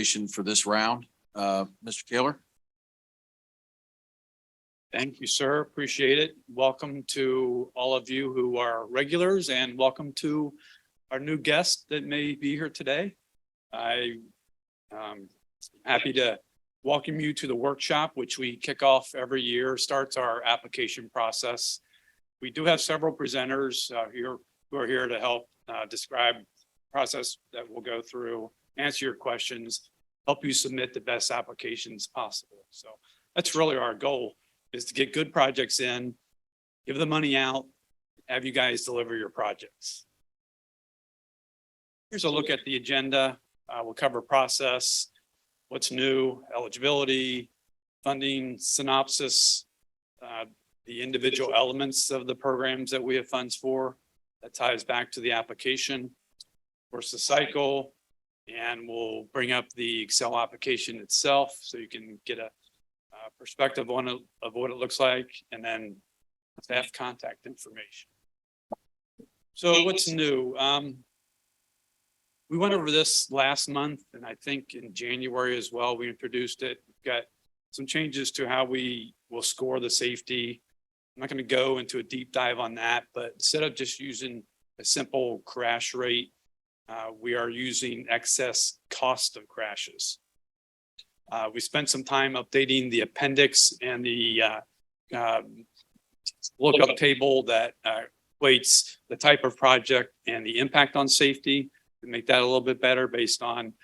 For this round, Mr. Kaler. Thank you, sir. Appreciate it. Welcome to all of you who are regulars and welcome to our new guest that may be here today. I'm happy to welcome you to the workshop, which we kick off every year, starts our application process. We do have several presenters here who are here to help describe the process that we'll go through, answer your questions, help you submit the best applications possible. So that's really our goal, is to get good projects in, give the money out, have you guys deliver your projects. Here's a look at the agenda. We'll cover process, what's new, eligibility, funding, synopsis, the individual elements of the programs that we have funds for. That ties back to the application. Of course, the cycle, and we'll bring up the Excel application itself so you can get a perspective on it, of what it looks like, and then staff contact information. So what's new? We went over this last month, and I think in January as well, we introduced it. We've got some changes to how we will score the safety. I'm not going to go into a deep dive on that, but instead of just using a simple crash rate, we are using excess cost of crashes. We spent some time updating the appendix and the lookup table that equates the type of project and the impact on safety to make that a little bit better based on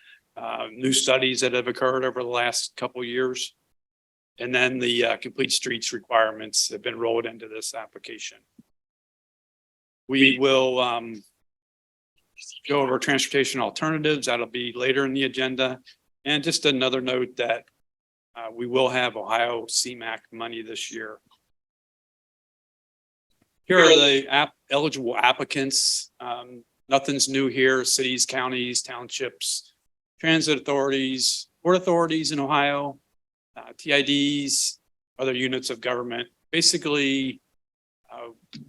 new studies that have occurred over the last couple of years. And then the complete streets requirements have been rolled into this application. We will go over transportation alternatives. That'll be later in the agenda. And just another note that we will have Ohio CMAQ money this year. Here are the eligible applicants. Nothing's new here. Cities, counties, townships, transit authorities, port authorities in Ohio, TIDs, other units of government. Basically,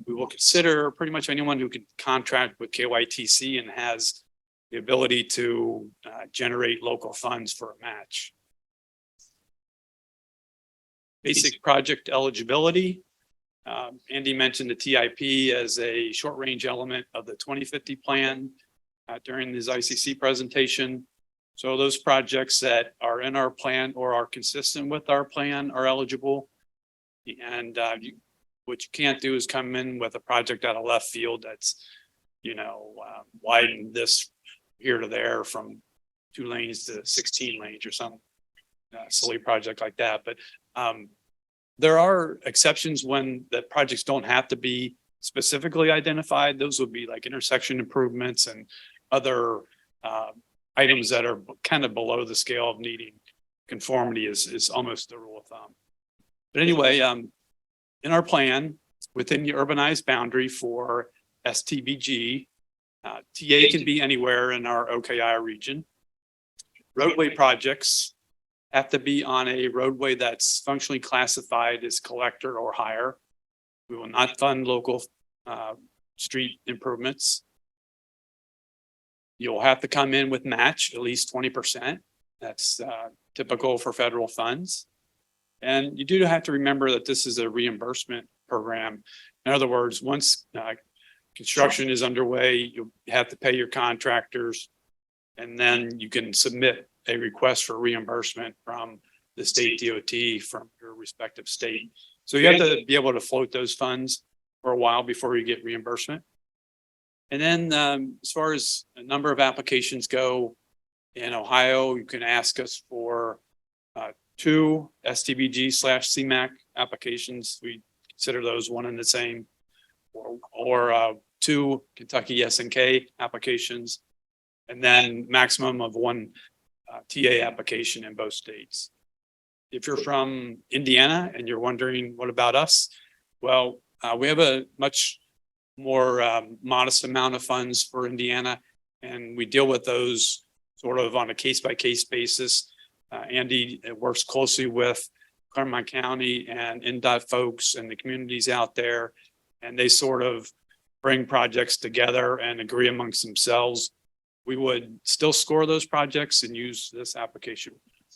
we will consider pretty much anyone who can contract with KYTC and has the ability to generate local funds for a match. Basic project eligibility. Andy mentioned the TIP as a short-range element of the 2050 plan during his ICC presentation. So those projects that are in our plan or are consistent with our plan are eligible. And what you can't do is come in with a project out of left field that's, widen this here to there from 2 lanes to 16 lanes or some silly project like that. But there are exceptions when the projects don't have to be specifically identified. Those would be like intersection improvements and other items that are kind of below the scale of needing conformity is almost the rule of thumb. But anyway, in our plan, within the urbanized boundary for STBG, TA can be anywhere in our OKI region. Roadway projects have to be on a roadway that's functionally classified as collector or higher. We will not fund local street improvements. You'll have to come in with match at least 20%. That's typical for federal funds. And you do have to remember that this is a reimbursement program. In other words, once construction is underway, you have to pay your contractors, and then you can submit a request for reimbursement from the state DOT from your respective state. So you have to be able to float those funds for a while before you get reimbursement. And then as far as a number of applications go in Ohio, you can ask us for 2 STBG/CMAQ applications. We consider those one and the same, or 2 Kentucky SNK applications, and then maximum of 1 TA application in both states. If you're from Indiana and you're wondering, what about us? Well, we have a much more modest amount of funds for Indiana, and we deal with those sort of on a case-by-case basis. Andy works closely with Claremont County and NDOT folks and the communities out there, and they sort of bring projects together and agree amongst themselves we would still score those projects and use this application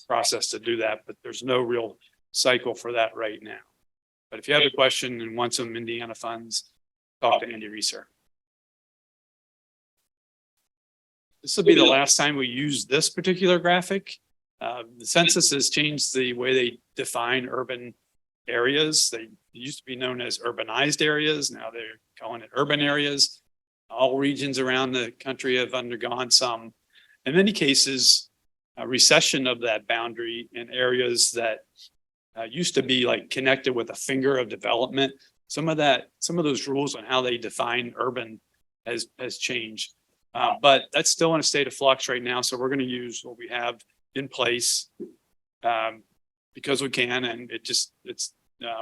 process to do that, but there's no real cycle for that right now. But if you have a question and want some Indiana funds, talk to Andy Reeser. This will be the last time we use this particular graphic. The census has changed the way they define urban areas. They used to be known as urbanized areas. Now they're calling it urban areas. All regions around the country have undergone some, in many cases, a recession of that boundary in areas that used to be like connected with a finger of development. Some of those rules on how they define urban has changed. But that's still in a state of flux right now. So we're going to use what we have in place because we can, and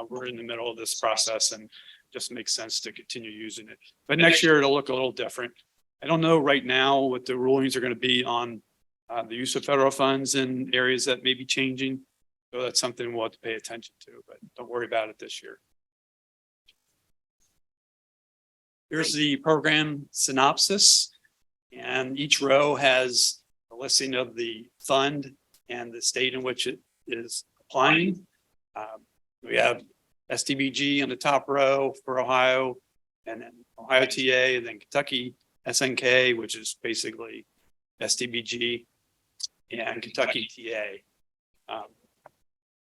we're in the middle of this process and just makes sense to continue using it. But next year it'll look a little different. I don't know right now what the rulings are going to be on the use of federal funds in areas that may be changing. So that's something we'll have to pay attention to, but don't worry about it this year. Here's the program synopsis, and each row has a listing of the fund and the state in which it is applying. We have STBG on the top row for Ohio, and then Ohio TA, and then Kentucky SNK, which is basically STBG, and Kentucky TA.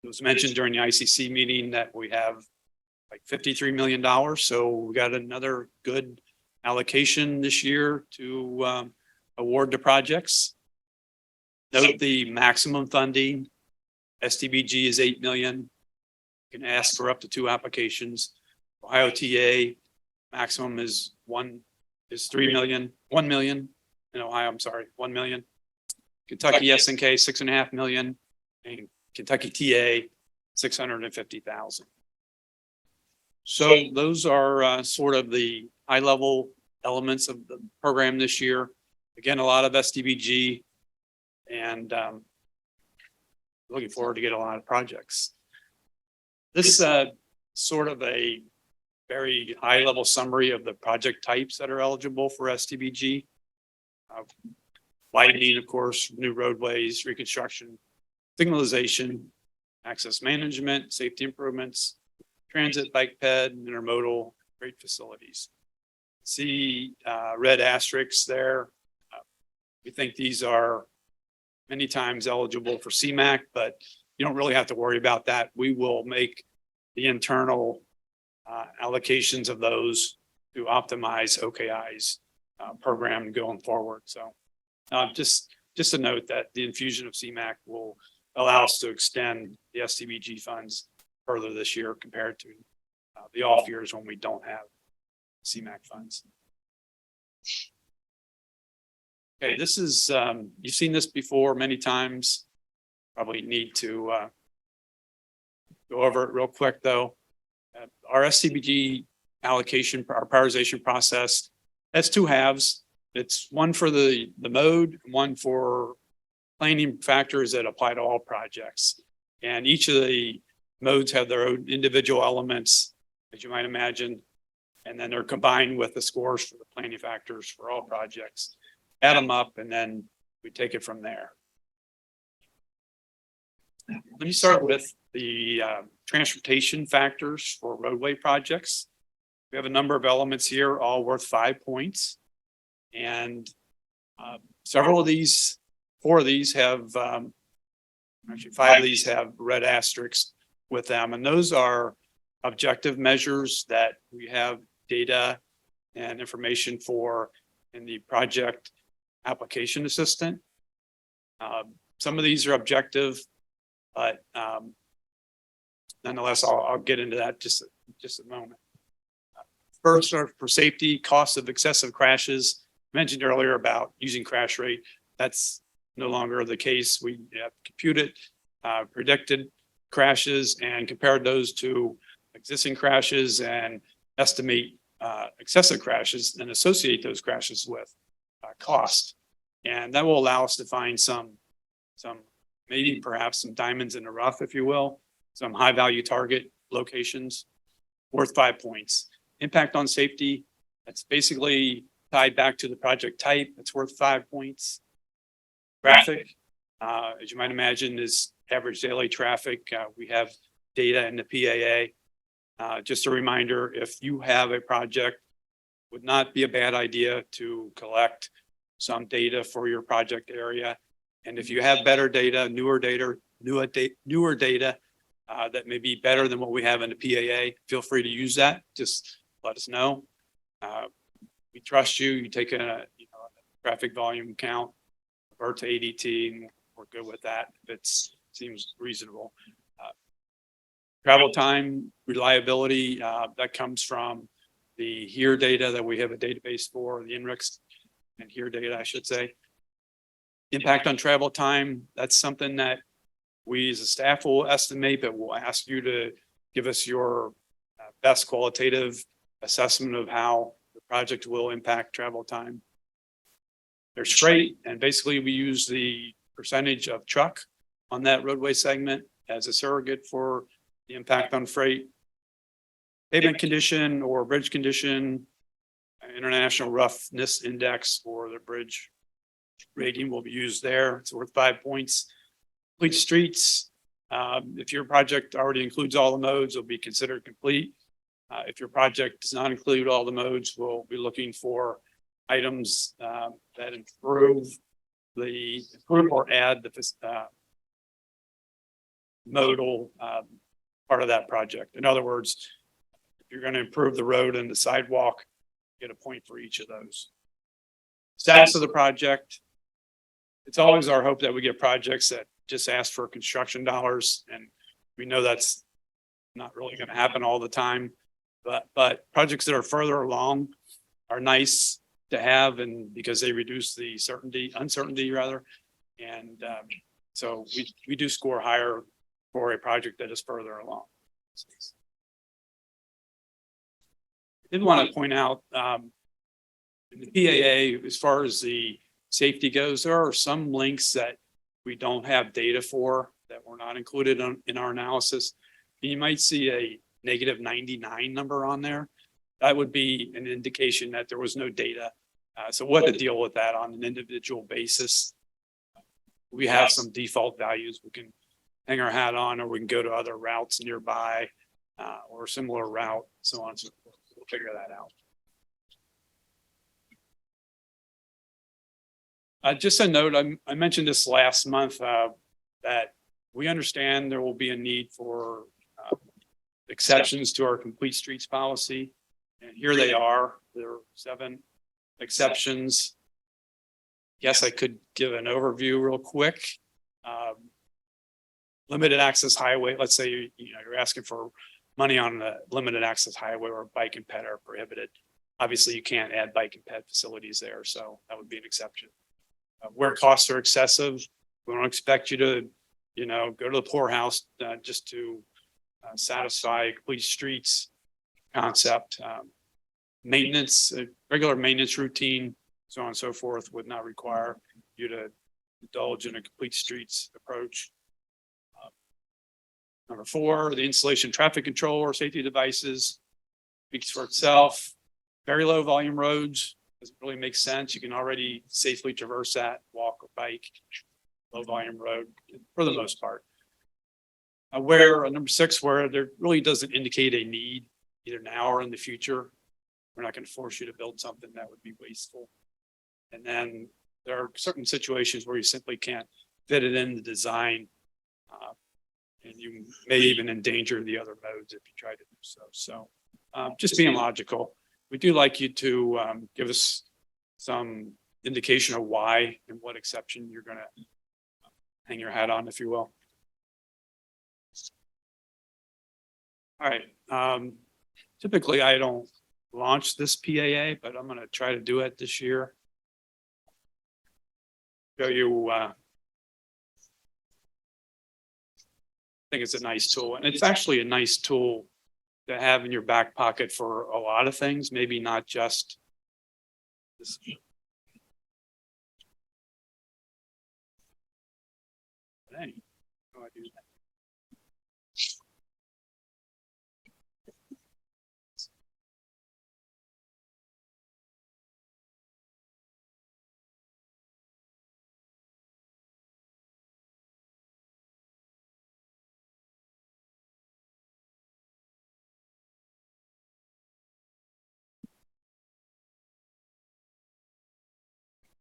It was mentioned during the ICC meeting that we have like $53 million. So we got another good allocation this year to award the projects. Note the maximum funding. STBG is 8 million. You can ask for up to 2 applications. Ohio TA maximum is 3 million, 1 million in Ohio. I'm sorry, 1 million. Kentucky SNK 6.5 million, and Kentucky TA 650,000. So those are sort of the high level elements of the program this year. Again, a lot of STBG, and looking forward to get a lot of projects. This sort of a very high level summary of the project types that are eligible for STBG. Widening, of course, new roadways, reconstruction, signalization, access management, safety improvements, transit, bike ped, intermodal, freight facilities. See red asterisks there. We think these are many times eligible for CMAQ, but you don't really have to worry about that. We will make the internal allocations of those to optimize OKI's program going forward. So just a note that the infusion of CMAQ will allow us to extend the STBG funds further this year compared to the off years when we don't have CMAQ funds. Okay, this is, you've seen this before many times. Probably need to go over it real quick though. Our STBG allocation, our prioritization process, has 2 halves. It's one for the mode, one for planning factors that apply to all projects. And each of the modes have their own individual elements, as you might imagine, and then they're combined with the scores for the planning factors for all projects. Add them up, and then we take it from there. Let me start with the transportation factors for roadway projects. We have a number of elements here, all worth 5 points. And several of these, 4 of these have, actually 5 of these have red asterisks with them. And those are objective measures that we have data and information for in the project application assistant. Some of these are objective, but nonetheless, I'll get into that just a moment. First, for safety, cost of excessive crashes. Mentioned earlier about using crash rate. That's no longer the case. We have computed predicted crashes and compared those to existing crashes and estimate excessive crashes and associate those crashes with cost. And that will allow us to find some maybe perhaps some diamonds in the rough, if you will, some high value target locations worth 5 points. Impact on safety, that's basically tied back to the project type. It's worth 5 points. Traffic, as you might imagine, is average daily traffic. We have data in the PAA. Just a reminder, if you have a project, would not be a bad idea to collect some data for your project area. And if you have better data, newer data that may be better than what we have in the PAA, feel free to use that. Just let us know. We trust you. You take a traffic volume count, convert to ADT, and we're good with that. It seems reasonable. Travel time, reliability, that comes from the HERE data that we have a database for, the INRIX and HERE data, I should say. Impact on travel time, that's something that we as a staff will estimate, but we'll ask you to give us your best qualitative assessment of how the project will impact travel time. There's freight, and basically we use the percentage of truck on that roadway segment as a surrogate for the impact on freight. Pavement condition or bridge condition, international roughness index for the bridge rating will be used there. It's worth 5 points. Complete streets. If your project already includes all the modes, it'll be considered complete. If your project does not include all the modes, we'll be looking for items that improve or add the modal part of that project. In other words, if you're going to improve the road and the sidewalk, get a point for each of those. Status of the project. It's always our hope that we get projects that just ask for construction dollars, and we know that's not really going to happen all the time. But projects that are further along are nice to have, and because they reduce the uncertainty rather. And so we do score higher for a project that is further along. I did want to point out in the PAA, as far as the safety goes, there are some links that we don't have data for that were not included in our analysis. You might see a -99 number on there. That would be an indication that there was no data. So we'll have to deal with that on an individual basis. We have some default values we can hang our hat on, or we can go to other routes nearby or a similar route, so on and so forth. We'll figure that out. Just a note, I mentioned this last month that we understand there will be a need for exceptions to our complete streets policy. And here they are. There are 7 exceptions. Yes, I could give an overview real quick. Limited access highway. Let's say you're asking for money on a limited access highway where bike and ped are prohibited. Obviously, you can't add bike and ped facilities there, so that would be an exception. Where costs are excessive, we don't expect you to, go to the poorhouse just to satisfy complete streets concept. Maintenance, regular maintenance routine, so on and so forth, would not require you to indulge in a complete streets approach. Number 4, the installation traffic control or safety devices speaks for itself. Very low volume roads doesn't really make sense. You can already safely traverse that, walk or bike, low volume road for the most part. Where number 6, where there really doesn't indicate a need either now or in the future. We're not going to force you to build something that would be wasteful. And then there are certain situations where you simply can't fit it in the design. And you may even endanger the other modes if you try to do so. So just being logical. We do like you to give us some indication of why and what exception you're going to hang your hat on, if you will. All right. Typically, I don't launch this PAA, but I'm going to try to do it this year. Show you. I think it's a nice tool, and it's actually a nice tool to have in your back pocket for a lot of things, maybe not just this. Hey, how do I do that?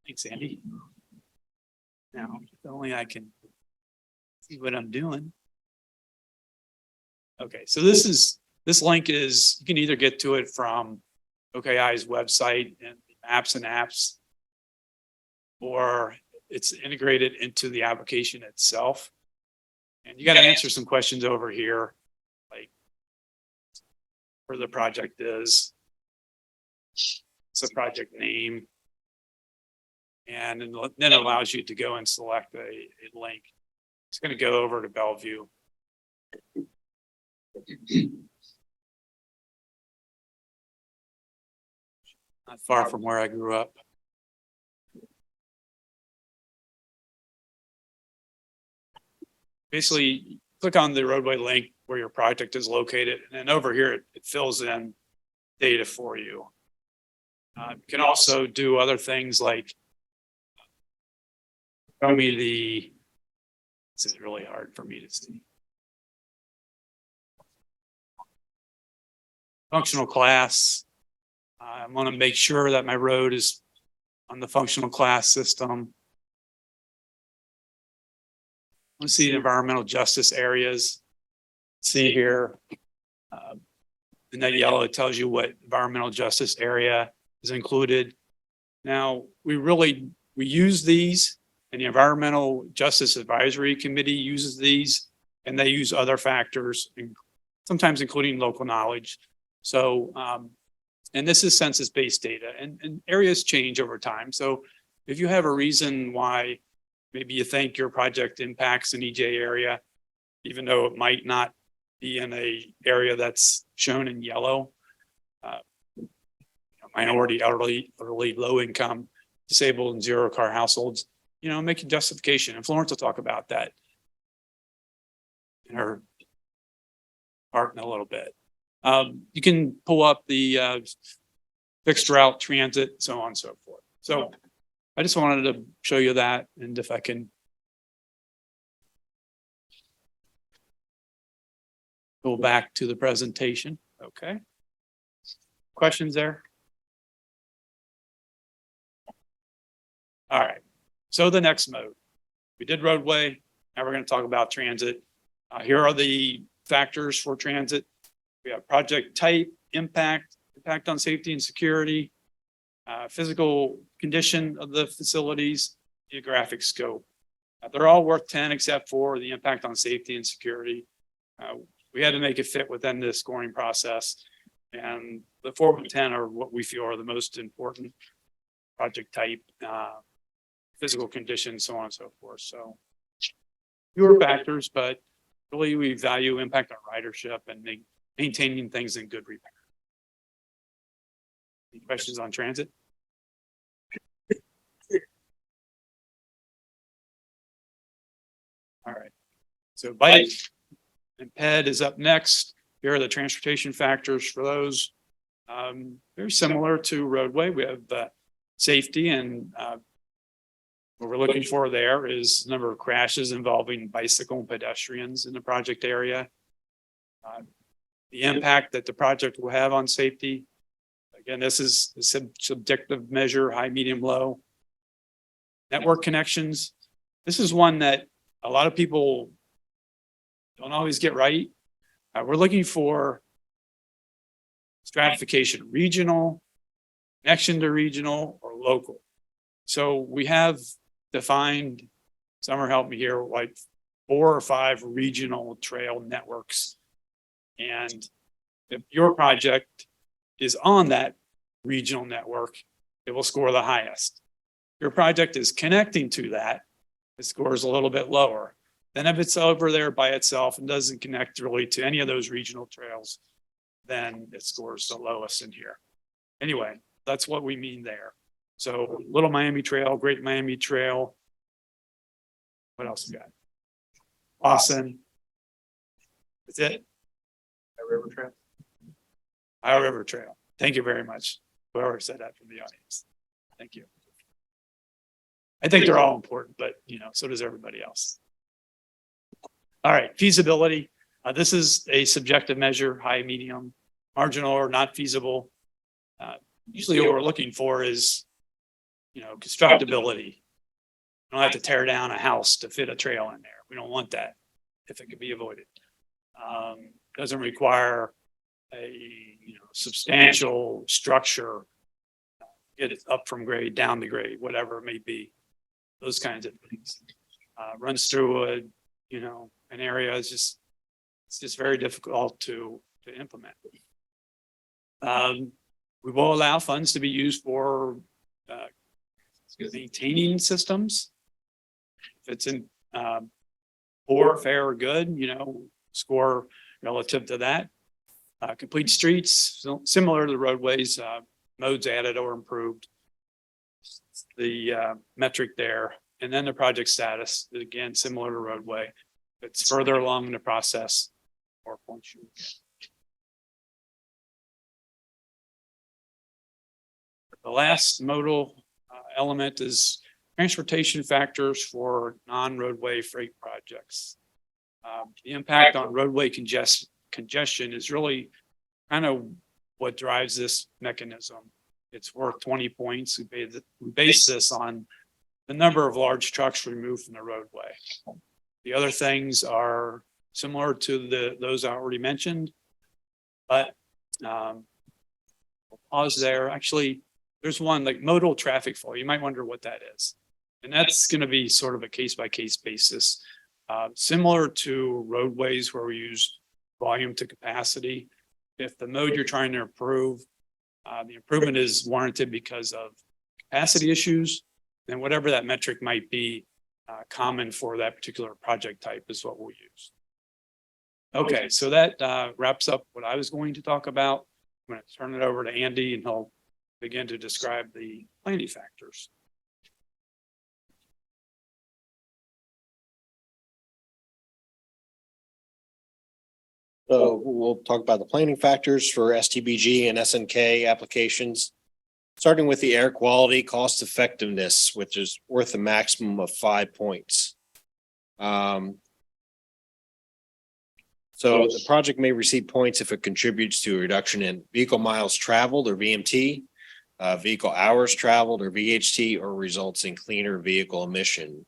Thanks, Andy. Now, if only I can see what I'm doing. Okay, so this link is, you can either get to it from OKI's website and maps and apps, or it's integrated into the application itself. And you got to answer some questions over here, like where the project is, it's a project name, and then it allows you to go and select a link. It's going to go over to Bellevue. Not far from where I grew up. Basically, click on the roadway link where your project is located, and then over here, it fills in data for you. You can also do other things like show me the, this is really hard for me to see. Functional class. I want to make sure that my road is on the functional class system. Let's see the environmental justice areas. See here, in that yellow, it tells you what environmental justice area is included. Now, we use these, and the Environmental Justice Advisory Committee uses these, and they use other factors, sometimes including local knowledge. So, and this is census-based data, and areas change over time. So if you have a reason why maybe you think your project impacts an EJ area, even though it might not be in a area that's shown in yellow, minority, elderly, low income, disabled, and zero car households, make a justification. And Florence will talk about that in her part in a little bit. You can pull up the fixed route transit, so on and so forth. So I just wanted to show you that, and if I can go back to the presentation. Okay. Questions there? All right. So the next mode, we did roadway. Now we're going to talk about transit. Here are the factors for transit. We have project type, impact on safety and security, physical condition of the facilities, geographic scope. They're all worth 10 except for the impact on safety and security. We had to make it fit within the scoring process, and the 4 and 10 are what we feel are the most important: project type, physical condition, so on and so forth. So fewer factors, but really we value impact on ridership and maintaining things in good repair. Any questions on transit? All right. So bike and ped is up next. Here are the transportation factors for those. Very similar to roadway. We have safety, and what we're looking for there is the number of crashes involving bicycle and pedestrians in the project area. The impact that the project will have on safety. Again, this is a subjective measure, high, medium, low. Network connections. This is one that a lot of people don't always get right. We're looking for stratification, regional, connection to regional, or local. So we have defined, Summer helped me here, like 4 or 5 regional trail networks. And if your project is on that regional network, it will score the highest. Your project is connecting to that, it scores a little bit lower. Then if it's over there by itself and doesn't connect really to any of those regional trails, then it scores the lowest in here. Anyway, that's what we mean there. So Little Miami Trail, Great Miami Trail. What else we got? Lawson. That's it. River Trail. Our River Trail. Thank you very much. Whoever said that from the audience. Thank you. I think they're all important, but so does everybody else. All right, feasibility. This is a subjective measure, high, medium, marginal, or not feasible. Usually what we're looking for is, constructability. You don't have to tear down a house to fit a trail in there. We don't want that if it could be avoided. Doesn't require a substantial structure, get it up from grade, down to grade, whatever it may be. Those kinds of things. Runs through an area is it's just very difficult to implement. We will allow funds to be used for maintaining systems. If it's in poor, fair, or good, score relative to that. Complete streets, similar to the roadways, modes added or improved. The metric there, and then the project status, again, similar to roadway. If it's further along in the process, more points you get. The last modal element is transportation factors for non-roadway freight projects. The impact on roadway congestion is really kind of what drives this mechanism. It's worth 20 points. We base this on the number of large trucks removed from the roadway. The other things are similar to those I already mentioned, but we'll pause there. Actually, there's one like modal traffic flow. You might wonder what that is. And that's going to be sort of a case-by-case basis. Similar to roadways where we use volume to capacity. If the mode you're trying to improve, the improvement is warranted because of capacity issues, then whatever that metric might be, common for that particular project type is what we'll use. Okay, so that wraps up what I was going to talk about. I'm going to turn it over to Andy and he'll begin to describe the planning factors. So we'll talk about the planning factors for STBG and SNK applications. Starting with the air quality cost effectiveness, which is worth a maximum of 5 points. So the project may receive points if it contributes to a reduction in vehicle miles traveled or VMT, vehicle hours traveled or VHT, or results in cleaner vehicle emissions.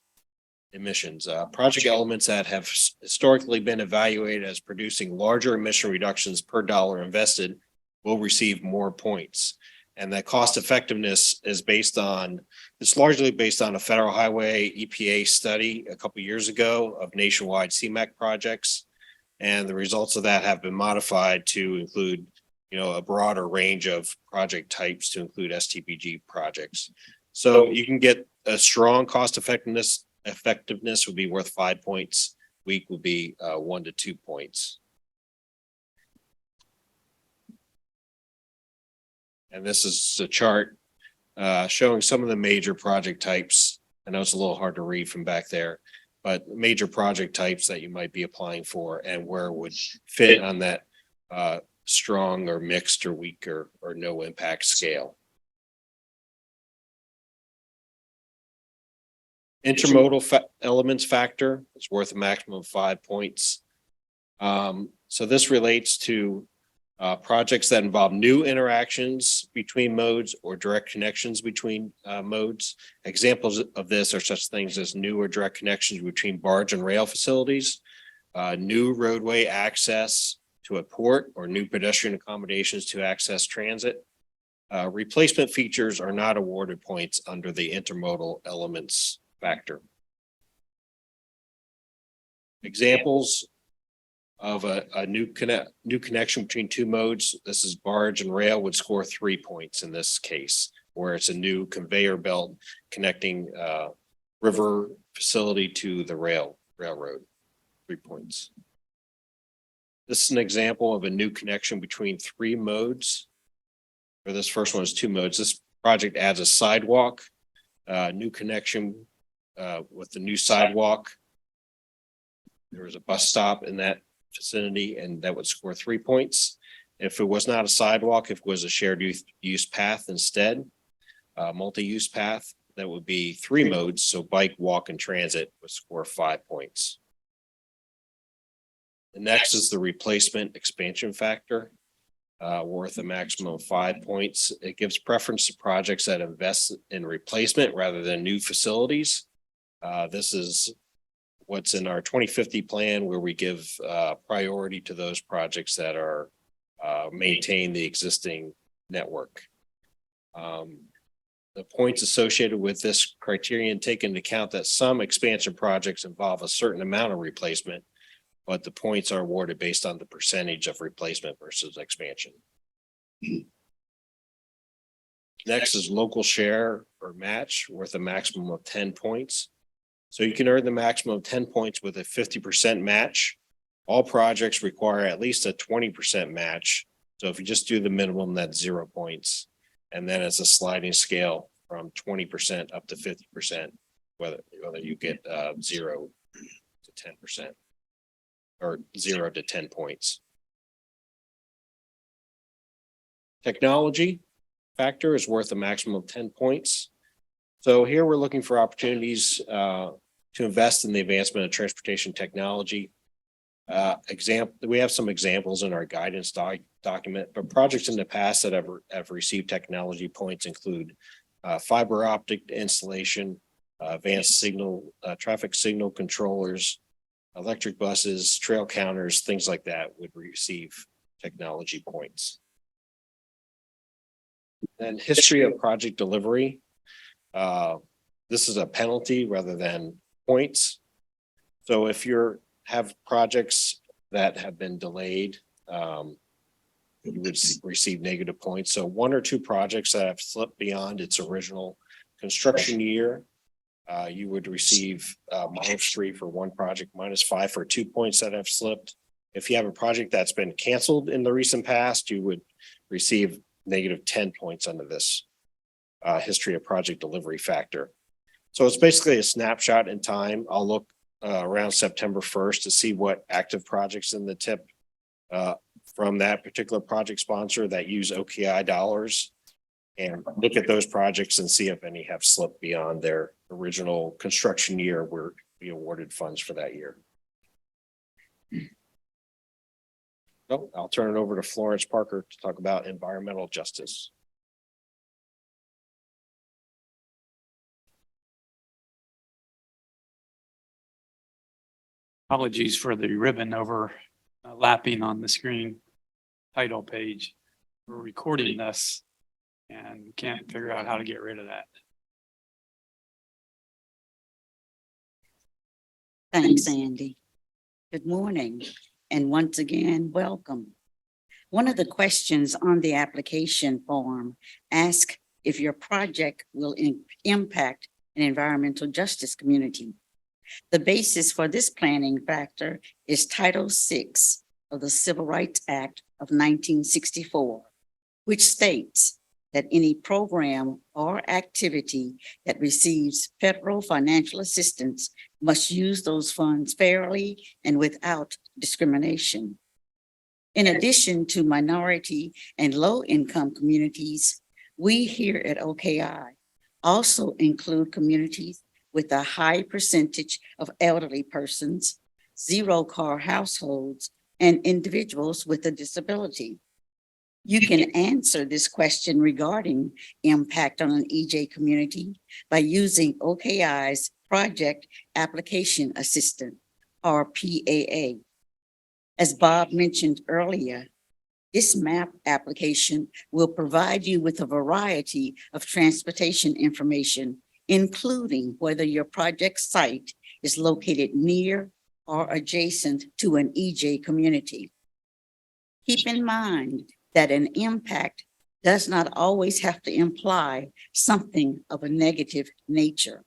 Project elements that have historically been evaluated as producing larger emission reductions per dollar invested will receive more points. And that cost effectiveness is it's largely based on a Federal Highway EPA study a couple of years ago of nationwide CMAQ projects. And the results of that have been modified to include, a broader range of project types to include STBG projects. So you can get a strong cost effectiveness would be worth 5 points. Weak would be 1 to 2 points. And this is a chart showing some of the major project types. I know it's a little hard to read from back there, but major project types that you might be applying for and where it would fit on that strong or mixed or weaker or no impact scale. Intermodal elements factor is worth a maximum of 5 points. So this relates to projects that involve new interactions between modes or direct connections between modes. Examples of this are such things as new or direct connections between barge and rail facilities, new roadway access to a port, or new pedestrian accommodations to access transit. Replacement features are not awarded points under the intermodal elements factor. Examples of a new connection between two modes. This is barge and rail would score 3 points in this case, where it's a new conveyor belt connecting river facility to the railroad, 3 points. This is an example of a new connection between 3 modes. Or this first one is 2 modes. This project adds a sidewalk, new connection with the new sidewalk. There was a bus stop in that vicinity, and that would score 3 points. If it was not a sidewalk, if it was a shared use path instead, multi-use path, that would be 3 modes. So bike, walk, and transit would score 5 points. The next is the replacement expansion factor. worth a maximum of 5 points. It gives preference to projects that invest in replacement rather than new facilities. This is what's in our 2050 plan, where we give priority to those projects that are maintain the existing network. The points associated with this criterion take into account that some expansion projects involve a certain amount of replacement, but the points are awarded based on the percentage of replacement versus expansion. Next is local share or match, worth a maximum of 10 points. So you can earn the maximum of 10 points with a 50% match. All projects require at least a 20% match. So if you just do the minimum, that's 0 points. And then it's a sliding scale from 20% up to 50%, whether you get 0 to 10% or 0 to 10 points. Technology factor is worth a maximum of 10 points. So here we're looking for opportunities to invest in the advancement of transportation technology. We have some examples in our guidance document, but projects in the past that have received technology points include fiber optic installation, advanced traffic signal controllers, electric buses, trail counters, things like that would receive technology points. And history of project delivery. This is a penalty rather than points. So if you have projects that have been delayed, you would receive negative points. So 1 or 2 projects that have slipped beyond its original construction year, you would receive -3 for 1 project, -5 for 2 points that have slipped. If you have a project that's been canceled in the recent past, you would receive -10 points under this history of project delivery factor. So it's basically a snapshot in time. I'll look around September 1st to see what active projects in the tip from that particular project sponsor that use OKI dollars, and look at those projects and see if any have slipped beyond their original construction year where we awarded funds for that year. So I'll turn it over to Florence Parker to talk about environmental justice. Apologies for the ribbon overlapping on the screen title page. We're recording this and can't figure out how to get rid of that. Thanks, Andy. Good morning, and once again, welcome. One of the questions on the application form asks if your project will impact an environmental justice community. The basis for this planning factor is Title VI of the Civil Rights Act of 1964, which states that any program or activity that receives federal financial assistance must use those funds fairly and without discrimination. In addition to minority and low-income communities, we here at OKI also include communities with a high percentage of elderly persons, zero-car households, and individuals with a disability. You can answer this question regarding impact on an EJ community by using OKI's Project Application Assistant, or PAA. As Bob mentioned earlier, this map application will provide you with a variety of transportation information, including whether your project site is located near or adjacent to an EJ community. Keep in mind that an impact does not always have to imply something of a negative nature.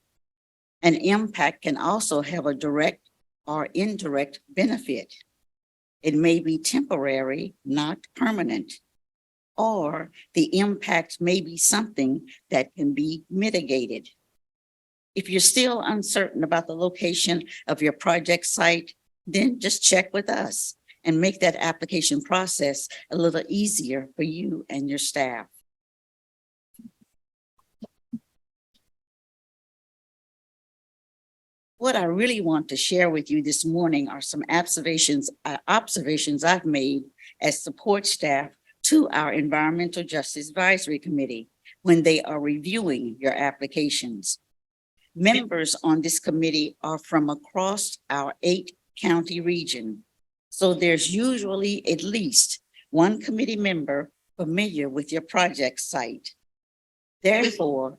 An impact can also have a direct or indirect benefit. It may be temporary, not permanent, or the impact may be something that can be mitigated. If you're still uncertain about the location of your project site, then just check with us and make that application process a little easier for you and your staff. What I really want to share with you this morning are some observations I've made as support staff to our Environmental Justice Advisory Committee when they are reviewing your applications. Members on this committee are from across our 8-county region, so there's usually at least one committee member familiar with your project site. Therefore,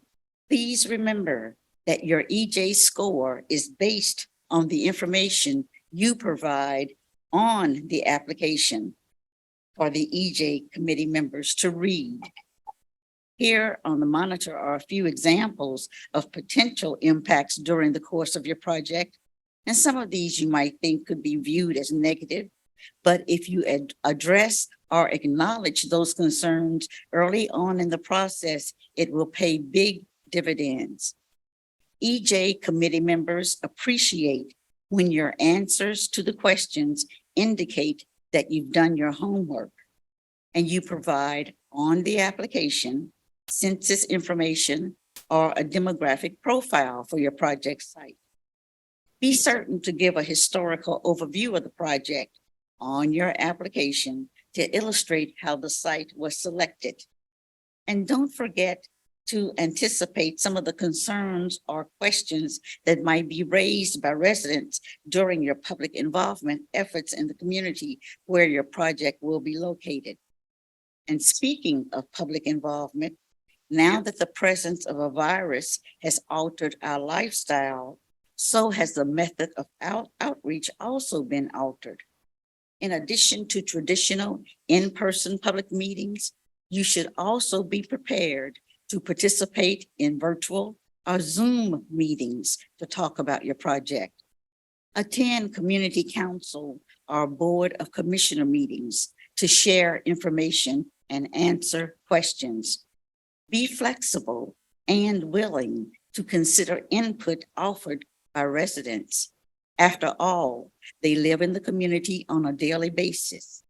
please remember that your EJ score is based on the information you provide on the application for the EJ committee members to read. Here on the monitor are a few examples of potential impacts during the course of your project. And some of these you might think could be viewed as negative, but if you address or acknowledge those concerns early on in the process, it will pay big dividends. EJ committee members appreciate when your answers to the questions indicate that you've done your homework and you provide on the application census information or a demographic profile for your project site. Be certain to give a historical overview of the project on your application to illustrate how the site was selected. And don't forget to anticipate some of the concerns or questions that might be raised by residents during your public involvement efforts in the community where your project will be located. And speaking of public involvement, now that the presence of a virus has altered our lifestyle, so has the method of outreach also been altered. In addition to traditional in-person public meetings, you should also be prepared to participate in virtual or Zoom meetings to talk about your project. Attend community council or board of commissioner meetings to share information and answer questions. Be flexible and willing to consider input offered by residents. After all, they live in the community on a daily basis,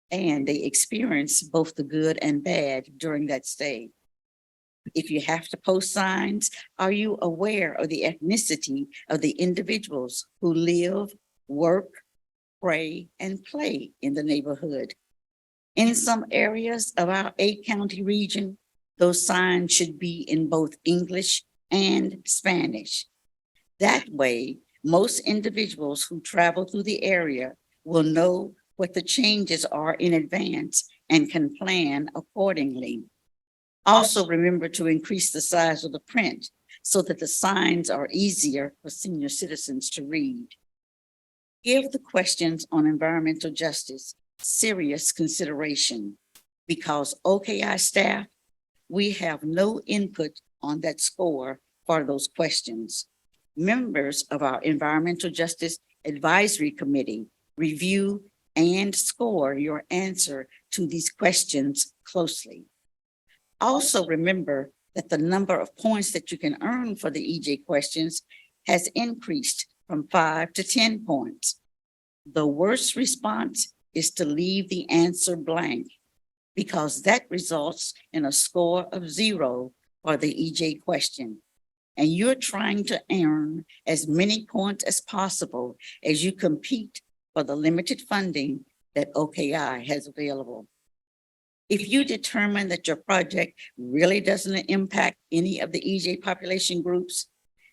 and they experience both the good and bad during that stay. If you have to post signs, are you aware of the ethnicity of the individuals who live, work, pray, and play in the neighborhood? In some areas of our 8-county region, those signs should be in both English and Spanish. That way, most individuals who travel through the area will know what the changes are in advance and can plan accordingly. Also, remember to increase the size of the print so that the signs are easier for senior citizens to read. Give the questions on environmental justice serious consideration because OKI staff, we have no input on that score for those questions. Members of our Environmental Justice Advisory Committee review and score your answer to these questions closely. Also remember that the number of points that you can earn for the EJ questions has increased from 5 to 10 points. The worst response is to leave the answer blank because that results in a score of 0 for the EJ question. And you're trying to earn as many points as possible as you compete for the limited funding that OKI has available. If you determine that your project really doesn't impact any of the EJ population groups,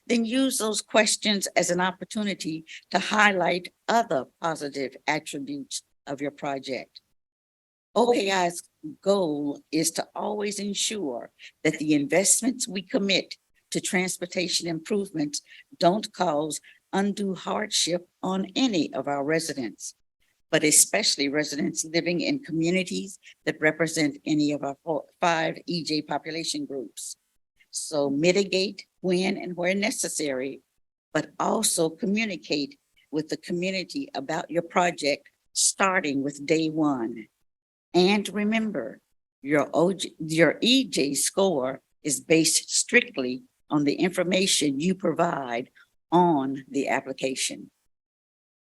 then use those questions as an opportunity to highlight other positive attributes of your project. OKI's goal is to always ensure that the investments we commit to transportation improvements don't cause undue hardship on any of our residents, but especially residents living in communities that represent any of our 5 EJ population groups. So mitigate when and where necessary, but also communicate with the community about your project starting with day 1. And remember, your EJ score is based strictly on the information you provide on the application.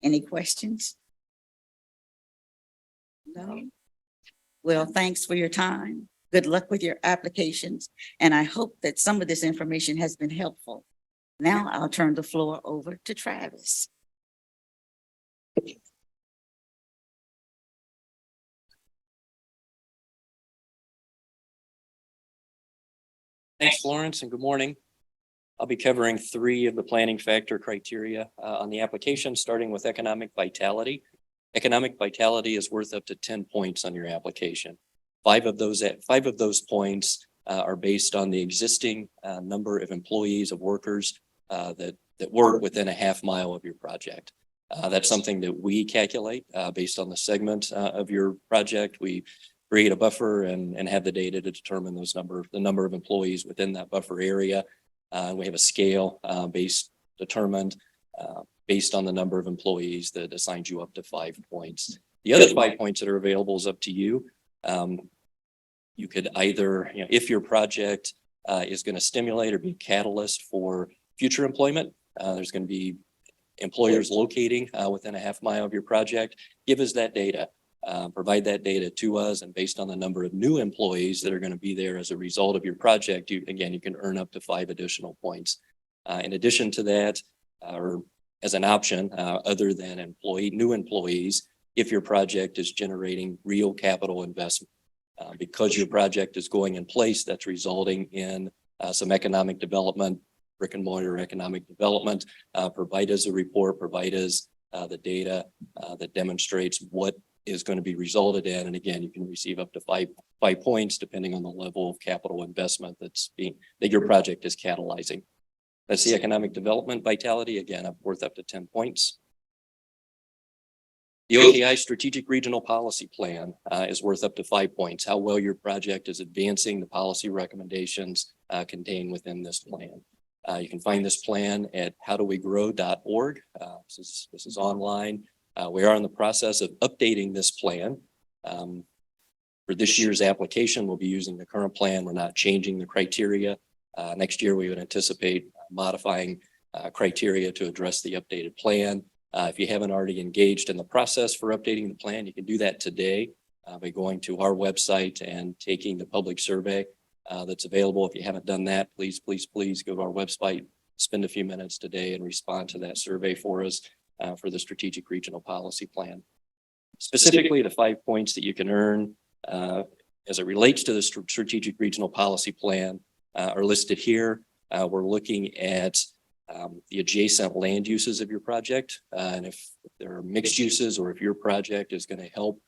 Any questions? No? Well, thanks for your time. Good luck with your applications. And I hope that some of this information has been helpful. Now I'll turn the floor over to Travis. Thanks, Florence, and good morning. I'll be covering 3 of the planning factor criteria on the application, starting with economic vitality. Economic vitality is worth up to 10 points on your application. 5 of those points are based on the existing number of employees, of workers that work within a half mile of your project. That's something that we calculate based on the segment of your project. We create a buffer and have the data to determine the number of employees within that buffer area. We have a scale determined based on the number of employees that assigns you up to 5 points. The other 5 points that are available is up to you. You could either, if your project is going to stimulate or be a catalyst for future employment, there's going to be employers locating within a half mile of your project. Give us that data. Provide that data to us, and based on the number of new employees that are going to be there as a result of your project, you can earn up to 5 additional points. In addition to that, or as an option, other than new employees, if your project is generating real capital investment, because your project is going in place, that's resulting in some economic development, brick and mortar economic development. Provide us a report, provide us the data that demonstrates what is going to be resulted in. And again, you can receive up to 5 points depending on the level of capital investment that your project is catalyzing. That's the economic development vitality. Again, worth up to 10 points. The OTI Strategic Regional Policy Plan is worth up to 5 points. How well your project is advancing the policy recommendations contained within this plan. You can find this plan at howdowegrow.org. This is online. We are in the process of updating this plan. For this year's application, we'll be using the current plan. We're not changing the criteria. Next year, we would anticipate modifying criteria to address the updated plan. If you haven't already engaged in the process for updating the plan, you can do that today by going to our website and taking the public survey that's available. If you haven't done that, please go to our website, spend a few minutes today and respond to that survey for us. For the Strategic Regional Policy Plan. Specifically, the 5 points that you can earn as it relates to the Strategic Regional Policy Plan are listed here. We're looking at the adjacent land uses of your project. And if there are mixed uses, or if your project is going to help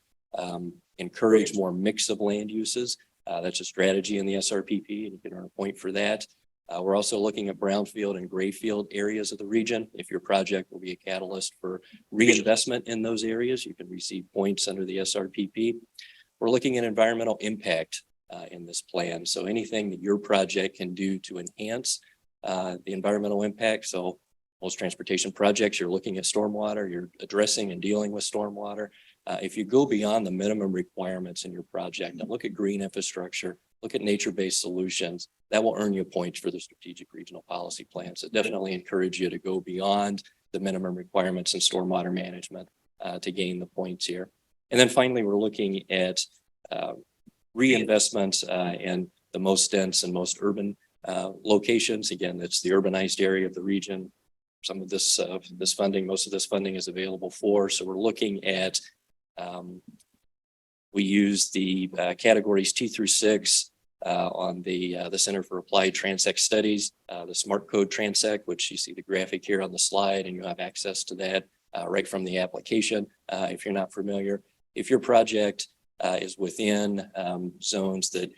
encourage more mix of land uses, that's a strategy in the SRPP, and you can earn a point for that. We're also looking at brownfield and grayfield areas of the region. If your project will be a catalyst for reinvestment in those areas, you can receive points under the SRPP. We're looking at environmental impact in this plan. So anything that your project can do to enhance the environmental impact. So most transportation projects, you're looking at stormwater, you're addressing and dealing with stormwater. If you go beyond the minimum requirements in your project and look at green infrastructure, look at nature-based solutions, that will earn you points for the Strategic Regional Policy Plan. So definitely encourage you to go beyond the minimum requirements in stormwater management to gain the points here. And then finally, we're looking at reinvestment in the most dense and most urban locations. Again, that's the urbanized area of the region. Some of this funding, most of this funding is available for. So we're looking at we use the categories 2 through 6 on the Center for Applied Transect Studies, the Smart Code Transect, which you see the graphic here on the slide, and you have access to that right from the application. If you're not familiar, if your project is within zones that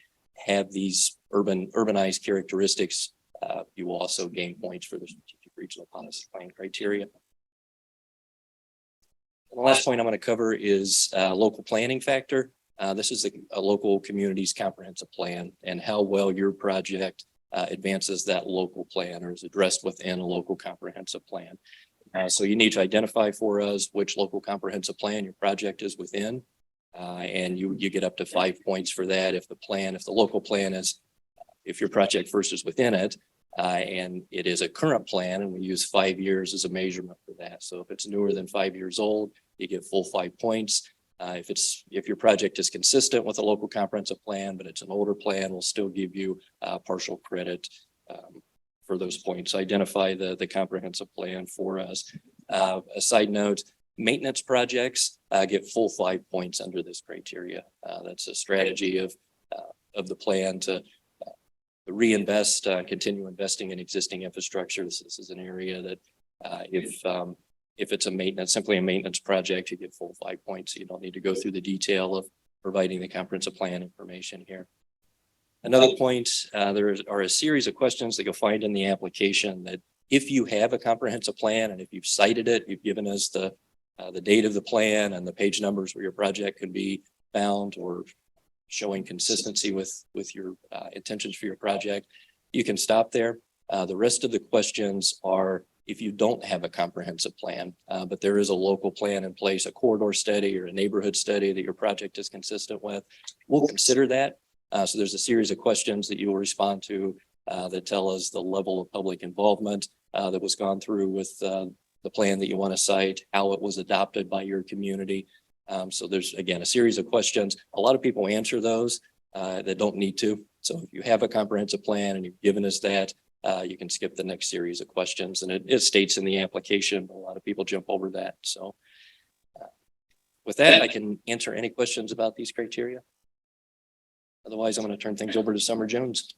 have these urbanized characteristics, you will also gain points for the Strategic Regional Policy Plan criteria. The last point I'm going to cover is local planning factor. This is a local community's comprehensive plan and how well your project advances that local plan or is addressed within a local comprehensive plan. So you need to identify for us which local comprehensive plan your project is within. And you get up to 5 points for that. If the local plan is, if your project first is within it, and it is a current plan, and we use 5 years as a measurement for that. So if it's newer than 5 years old, you get full 5 points. If your project is consistent with a local comprehensive plan, but it's an older plan, we'll still give you partial credit for those points. Identify the comprehensive plan for us. A side note, maintenance projects get full 5 points under this criteria. That's a strategy of the plan to reinvest, continue investing in existing infrastructure. This is an area that if it's simply a maintenance project, you get full 5 points. You don't need to go through the detail of providing the comprehensive plan information here. Another point, there are a series of questions that you'll find in the application that if you have a comprehensive plan and if you've cited it, you've given us the date of the plan and the page numbers where your project can be found, or showing consistency with your intentions for your project, you can stop there. The rest of the questions are if you don't have a comprehensive plan, but there is a local plan in place, a corridor study or a neighborhood study that your project is consistent with, we'll consider that. So there's a series of questions that you will respond to that tell us the level of public involvement that was gone through with the plan that you want to cite, how it was adopted by your community. So there's, again, a series of questions. A lot of people answer those that don't need to. So if you have a comprehensive plan and you've given us that, you can skip the next series of questions. And it states in the application, a lot of people jump over that. So with that, I can answer any questions about these criteria. Otherwise, I'm going to turn things over to Summer Jones.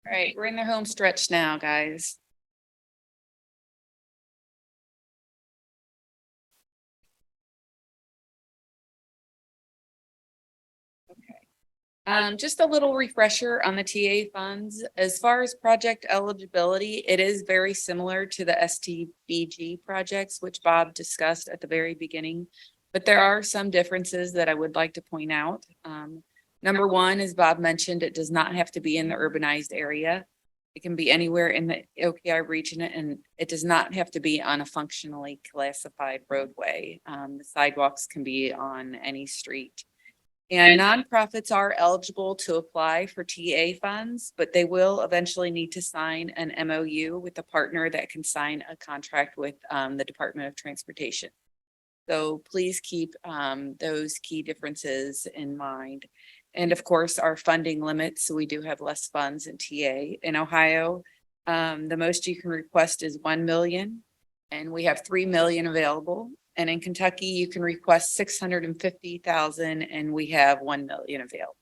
All right, we're in the home stretch now, guys. Just a little refresher on the TA funds. As far as project eligibility, it is very similar to the STBG projects, which Bob discussed at the very beginning. But there are some differences that I would like to point out. Number one, as Bob mentioned, it does not have to be in the urbanized area. It can be anywhere in the OKI region, and it does not have to be on a functionally classified roadway. The sidewalks can be on any street. And nonprofits are eligible to apply for TA funds, but they will eventually need to sign an MOU with a partner that can sign a contract with the Department of Transportation. So please keep those key differences in mind. And of course, our funding limits, so we do have less funds in TA. In Ohio, the most you can request is 1 million, and we have 3 million available. And in Kentucky, you can request 650,000 and we have 1 million available.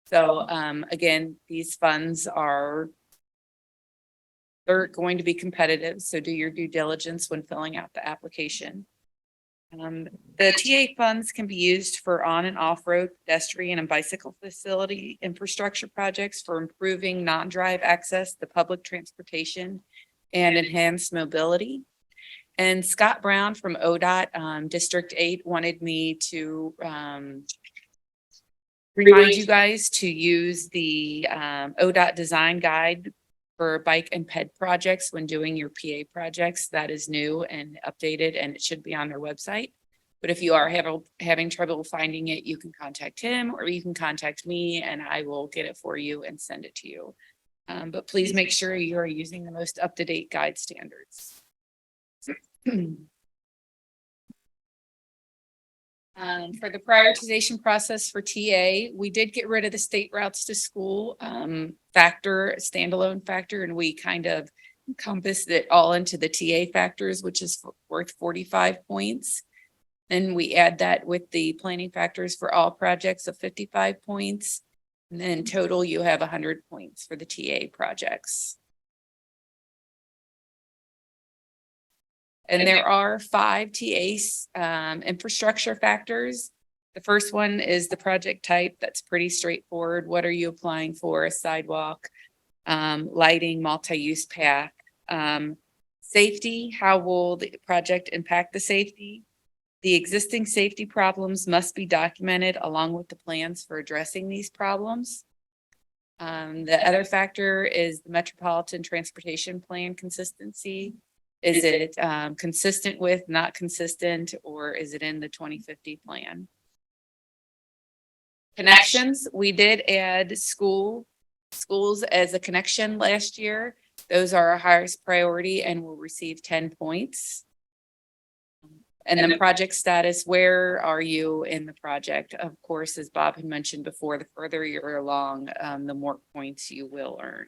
So again, these funds they're going to be competitive. So do your due diligence when filling out the application. The TA funds can be used for on and off-road pedestrian and bicycle facility infrastructure projects for improving non-drive access to public transportation and enhanced mobility. And Scott Brown from ODOT District 8 wanted me to remind you guys to use the ODOT design guide for bike and ped projects when doing your PA projects. That is new and updated, and it should be on their website. But if you are having trouble finding it, you can contact him or you can contact me and I will get it for you and send it to you. But please make sure you are using the most up-to-date guide standards. For the prioritization process for TA, we did get rid of the state routes to school factor, standalone factor, and we kind of encompassed it all into the TA factors, which is worth 45 points. Then we add that with the planning factors for all projects of 55 points. And then total, you have 100 points for the TA projects. And there are 5 TA infrastructure factors. The first one is the project type. That's pretty straightforward. What are you applying for? A sidewalk, lighting, multi-use path. Safety, how will the project impact the safety? The existing safety problems must be documented along with the plans for addressing these problems. The other factor is the Metropolitan Transportation Plan consistency. Is it consistent with, not consistent, or is it in the 2050 plan? Connections, we did add schools as a connection last year. Those are our highest priority and will receive 10 points. And then project status, where are you in the project? Of course, as Bob had mentioned before, the further you're along, the more points you will earn.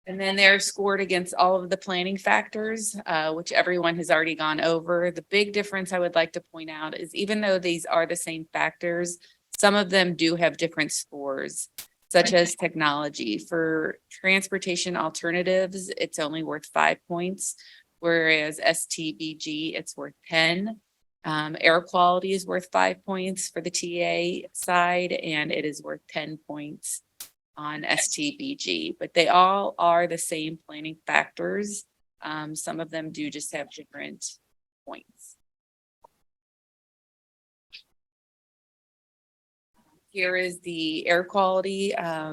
And then they're scored against all of the planning factors, which everyone has already gone over. The big difference I would like to point out is even though these are the same factors, some of them do have different scores, such as technology. For transportation alternatives, it's only worth 5 points, whereas STBG, it's worth 10. Air quality is worth 5 points for the TA side, and it is worth 10 points on STBG, but they all are the same planning factors. Some of them do just have different points. Here is the air quality,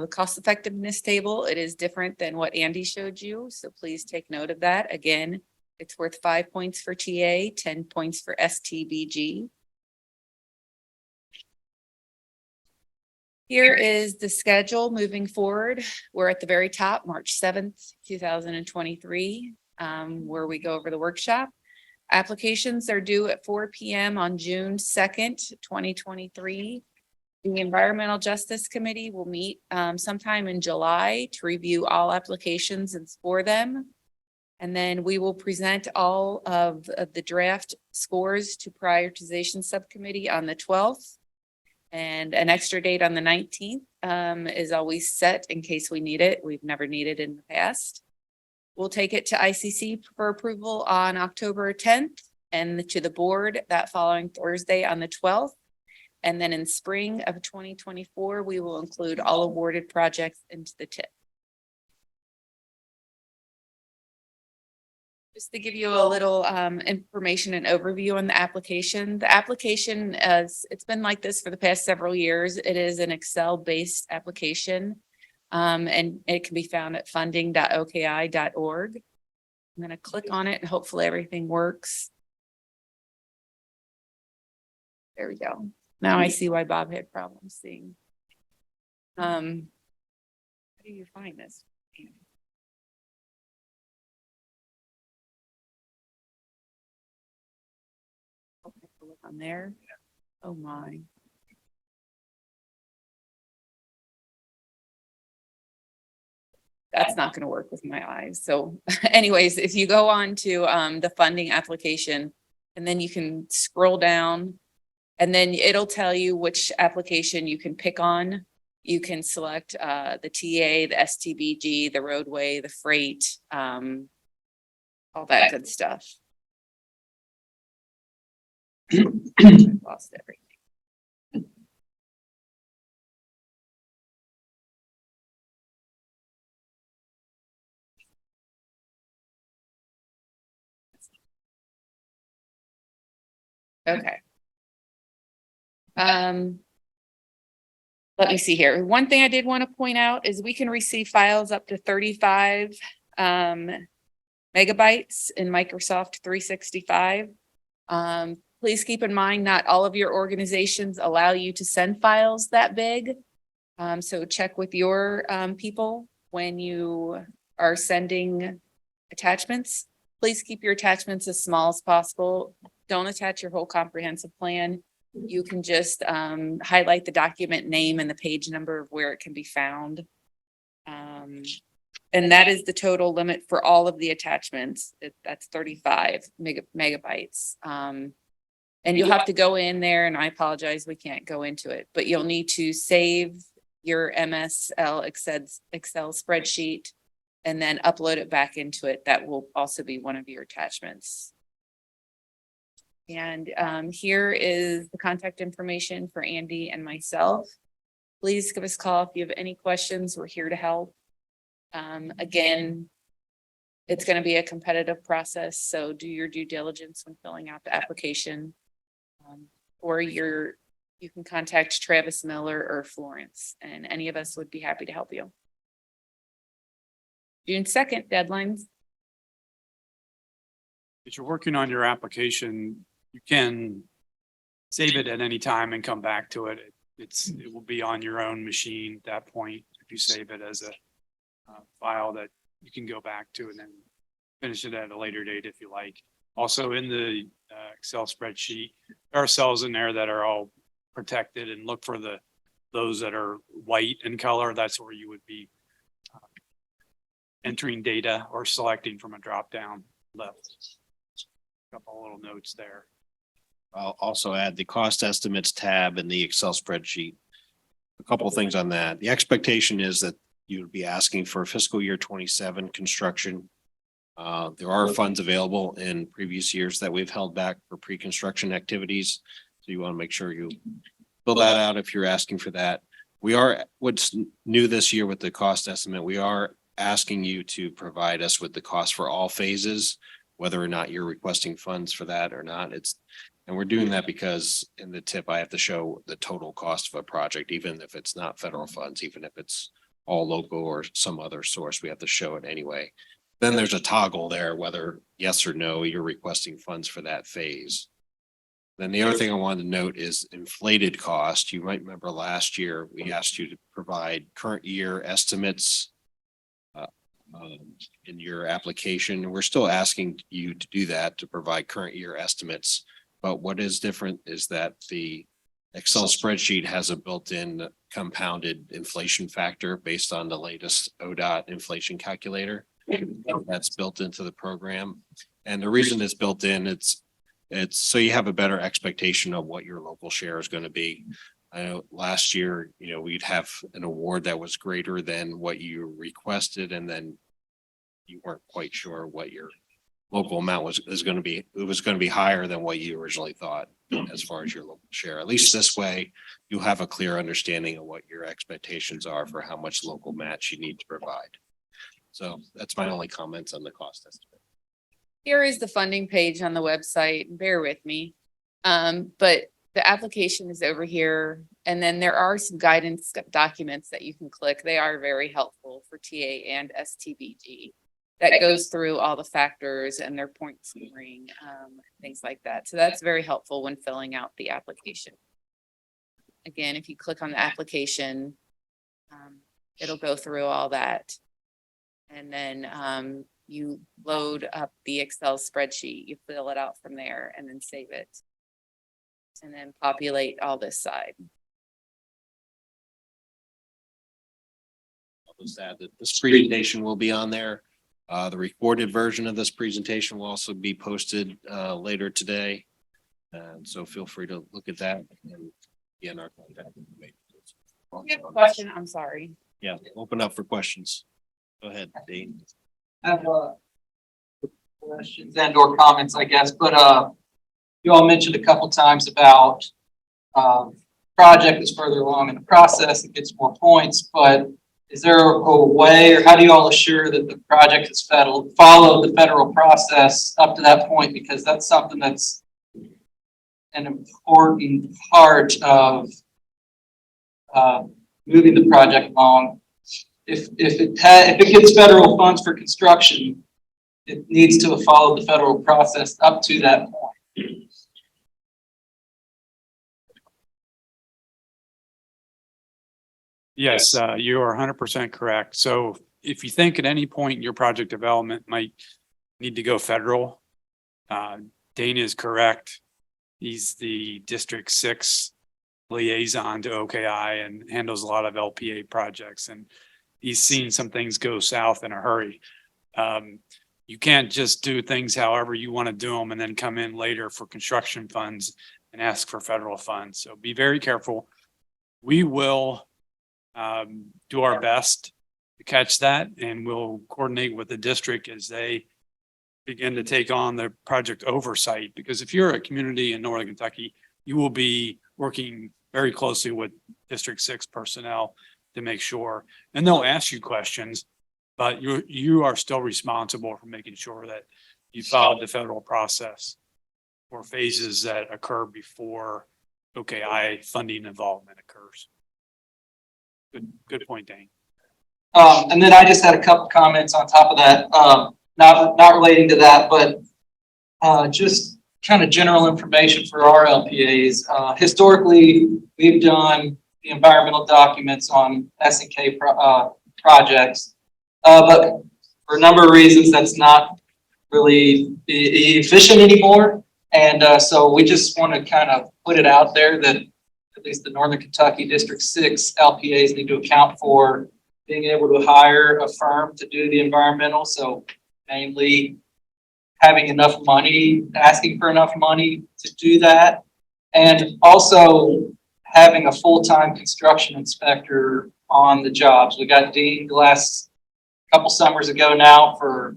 cost effectiveness table. It is different than what Andy showed you, so please take note of that. Again, it's worth 5 points for TA, 10 points for STBG. Here is the schedule moving forward. We're at the very top, March 7th, 2023, where we go over the workshop. Applications are due at 4 p.m. on June 2nd, 2023. The Environmental Justice Committee will meet sometime in July to review all applications and score them. And then we will present all of the draft scores to Prioritization Subcommittee on the 12th. And an extra date on the 19th is always set in case we need it. We've never needed it in the past. We'll take it to ICC for approval on October 10th and to the board that following Thursday on the 12th. And then in spring of 2024, we will include all awarded projects into the TIP. Just to give you a little information and overview on the application. The application, it's been like this for the past several years. It is an Excel-based application, and it can be found at funding.oki.org. I'm going to click on it and hopefully everything works. There we go. Now I see why Bob had problems seeing. How do you find this? Look on there. Oh my. That's not going to work with my eyes. So anyways, if you go on to the funding application and then you can scroll down and then it'll tell you which application you can pick on. You can select the TA, the STBG, the roadway, the freight, all that good stuff. I lost everything. Okay. Let me see here. One thing I did want to point out is we can receive files up to 35 megabytes in Microsoft 365. Please keep in mind, not all of your organizations allow you to send files that big. So check with your people when you are sending attachments. Please keep your attachments as small as possible. Don't attach your whole comprehensive plan. You can just highlight the document name and the page number of where it can be found. And that is the total limit for all of the attachments. That's 35 megabytes. And you'll have to go in there, and I apologize, we can't go into it, but you'll need to save your MSL Excel spreadsheet and then upload it back into it. That will also be one of your attachments. And here is the contact information for Andy and myself. Please give us a call if you have any questions. We're here to help. Again, it's going to be a competitive process, so do your due diligence when filling out the application. Or you can contact Travis Miller or Florence, and any of us would be happy to help you. June 2nd deadlines. If you're working on your application, you can save it at any time and come back to it. It will be on your own machine at that point. If you save it as a file that you can go back to and then finish it at a later date if you like. Also in the Excel spreadsheet, there are cells in there that are all protected, and look for those that are white in color. That's where you would be entering data or selecting from a drop-down list. Couple little notes there. I'll also add the cost estimates tab in the Excel spreadsheet. A couple of things on that. The expectation is that you would be asking for fiscal year 27 construction. There are funds available in previous years that we've held back for pre-construction activities. So you want to make sure you fill that out if you're asking for that. What's new this year with the cost estimate, we are asking you to provide us with the cost for all phases, whether or not you're requesting funds for that or not. And we're doing that because in the tip, I have to show the total cost of a project, even if it's not federal funds, even if it's all local or some other source, we have to show it anyway. Then there's a toggle there, whether yes or no, you're requesting funds for that phase. Then the other thing I wanted to note is inflated cost. You might remember last year, we asked you to provide current year estimates in your application. We're still asking you to do that, to provide current year estimates. But what is different is that the Excel spreadsheet has a built-in compounded inflation factor based on the latest ODOT inflation calculator. That's built into the program. And the reason it's built in, it's so you have a better expectation of what your local share is going to be. I know last year, we'd have an award that was greater than what you requested, and then you weren't quite sure what your local amount was going to be. It was going to be higher than what you originally thought as far as your local share. At least this way, you'll have a clear understanding of what your expectations are for how much local match you need to provide. So that's my only comments on the cost estimate. Here is the funding page on the website. Bear with me. But the application is over here. And then there are some guidance documents that you can click. They are very helpful for TA and STBG. That goes through all the factors and their point scoring, things like that. So that's very helpful when filling out the application. Again, if you click on the application, it'll go through all that. And then you load up the Excel spreadsheet, you fill it out from there and then save it. And then populate all this side. I'll just add that this presentation will be on there. The recorded version of this presentation will also be posted later today. And so feel free to look at that and again, our contact information. You have a question? I'm sorry. Yeah, open up for questions. Go ahead, Dean. I have questions and or comments, I guess, but you all mentioned a couple times about project is further along in the process, it gets more points, but is there a way, or how do you all assure that the project has followed the federal process up to that point? Because that's something that's an important part of moving the project along. If it gets federal funds for construction, it needs to have followed the federal process up to that point. Yes, you are 100% correct. So if you think at any point your project development might need to go federal, Dana is correct. He's the District 6 liaison to OKI and handles a lot of LPA projects. And he's seen some things go south in a hurry. You can't just do things however you want to do them and then come in later for construction funds and ask for federal funds. So be very careful. We will do our best to catch that, and we'll coordinate with the district as they begin to take on the project oversight. Because if you're a community in Northern Kentucky, you will be working very closely with District 6 personnel to make sure, and they'll ask you questions, but you are still responsible for making sure that you followed the federal process for phases that occur before OKI funding involvement occurs. Good point, Dane. And then I just had a couple comments on top of that, not relating to that, but just kind of general information for our LPAs. Historically, we've done the environmental documents on SNK projects, but for a number of reasons, that's not really efficient anymore. And so we just want to kind of put it out there that at least the Northern Kentucky District 6 LPAs need to account for being able to hire a firm to do the environmental. So mainly having enough money, asking for enough money to do that. And also having a full-time construction inspector on the jobs. We got dinged the last couple summers ago now for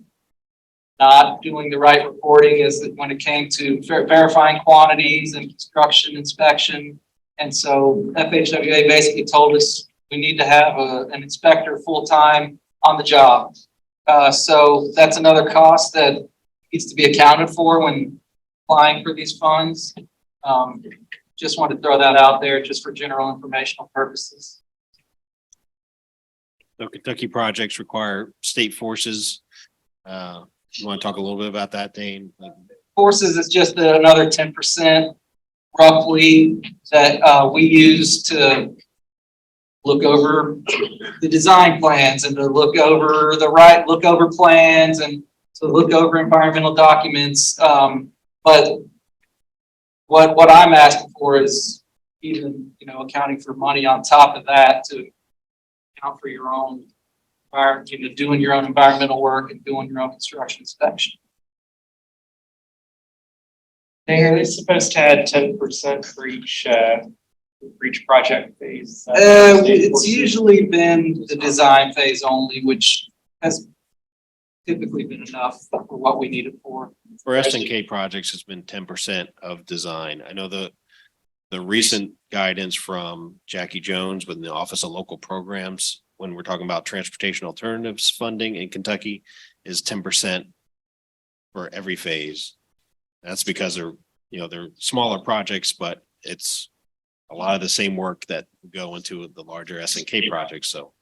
not doing the right reporting as when it came to verifying quantities and construction inspection. And so FHWA basically told us we need to have an inspector full-time on the job. So that's another cost that needs to be accounted for when applying for these funds. Just wanted to throw that out there just for general informational purposes. So Kentucky projects require state forces. You want to talk a little bit about that, Dane? Forces is just another 10% roughly that we use to look over the design plans and to look over plans and to look over environmental documents. But what I'm asking for is even, accounting for money on top of that to account for your own doing your own environmental work and doing your own construction inspection. It's supposed to add 10% for each project phase. It's usually been the design phase only, which has typically been enough for what we need it for. For SNK projects, it's been 10% of design. I know the recent guidance from Jackie Jones within the Office of Local Programs, when we're talking about transportation alternatives funding in Kentucky, is 10% for every phase. That's because they're smaller projects, but it's a lot of the same work that go into the larger SNK projects. So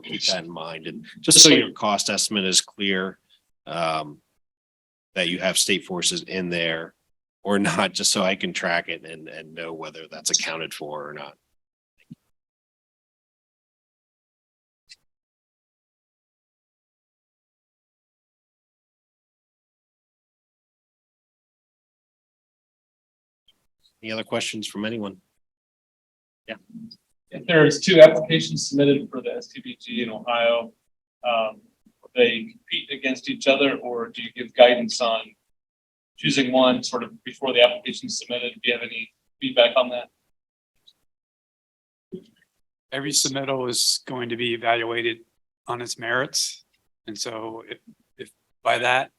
keep that in mind. And just so your cost estimate is clear, that you have state forces in there or not, just so I can track it and know whether that's accounted for or not. Any other questions from anyone? Yeah. If there's 2 applications submitted for the STBG in Ohio, they compete against each other, or do you give guidance on choosing one sort of before the application is submitted? Do you have any feedback on that? Every submittal is going to be evaluated on its merits. And so if by that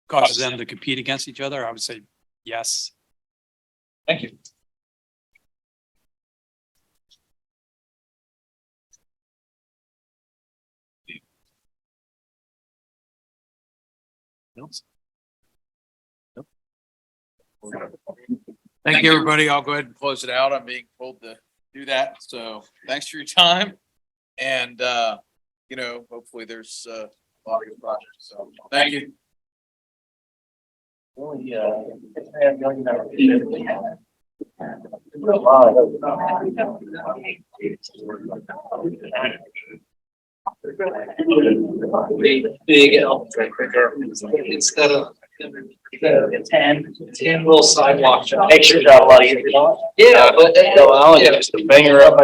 causes them to compete against each other, I would say yes. Thank you. Else? Thank you, everybody. I'll go ahead and close it out. I'm being told to do that. So thanks for your time. And, hopefully there's a lot of good projects. So thank you. Big L instead of 10 little sidewalk. Make sure you got a lot of. Yeah, but. I'll just bang her up.